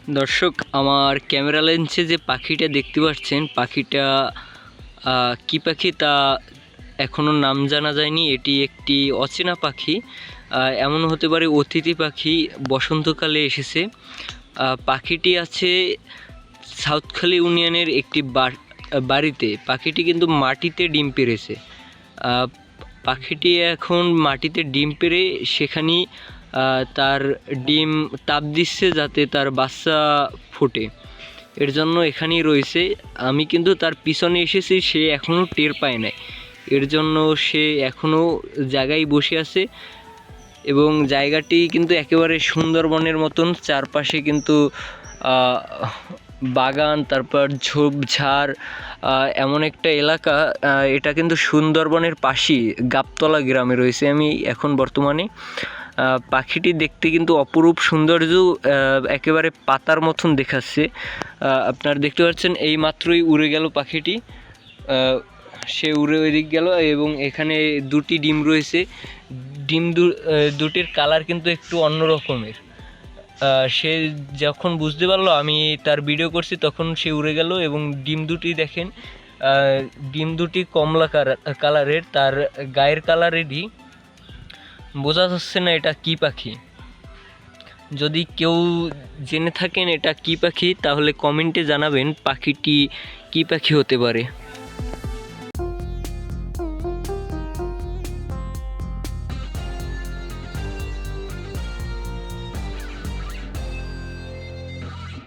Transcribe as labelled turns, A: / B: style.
A: দর্শক, আমার ক্যামেরা লেন্সে যে পাখিটা দেখতে পাচ্ছেন, পাখিটা কী পাখি তা এখনও নাম জানা যায়নি। এটি একটি অচেনা পাখি, এমন হতে পারে অতিথি পাখি, বসন্তকালে এসেছে। পাখিটি আছে সাউথখালী ইউনিয়নের একটি বাড়িতে। পাখিটি কিন্তু মাটিতে ডিম পেড়েছে। পাখিটি এখন মাটিতে ডিম পেড়ে সেখানেই তার ডিম তাপ দিচ্ছে যাতে তার বাচ্চা ফোটে, এর জন্য এখানেই রয়েছে। আমি কিন্তু তার পিছনে এসেছি, সে এখনও টের পায় নাই, এর জন্য সে এখনও জায়গায় বসে আছে। এবং জায়গাটি কিন্তু একেবারে সুন্দরবনের মতন, চারপাশে কিন্তু বাগান, তারপর ঝোপঝাড়, এমন একটা এলাকা। এটা কিন্তু সুন্দরবনের পাশেই গাবতলা গ্রামে রয়েছে আমি এখন বর্তমানে। পাখিটি দেখতে কিন্তু অপরূপ সৌন্দর্য, একেবারে পাতার মতন দেখাচ্ছে। আপনারা দেখতে পাচ্ছেন এই মাত্রই উড়ে গেল পাখিটি, সে উড়ে ওই দিক গেল এবং এখানে দুটি ডিম রয়েছে। ডিম দুটির কালার কিন্তু একটু অন্য রকমের। সে যখন বুঝতে পারলো আমি তার ভিডিও করছি তখন সে উড়ে গেল এবং ডিম দুটি দেখেন, ডিম দুটি কমলা কালারের, তার গায়ের কালারেরই। বোঝা যাচ্ছে না এটা কী পাখি। যদি কেউ জেনে থাকেন এটা কী পাখি তাহলে কমেন্টে জানাবেন পাখিটি কী পাখি হতে পারে।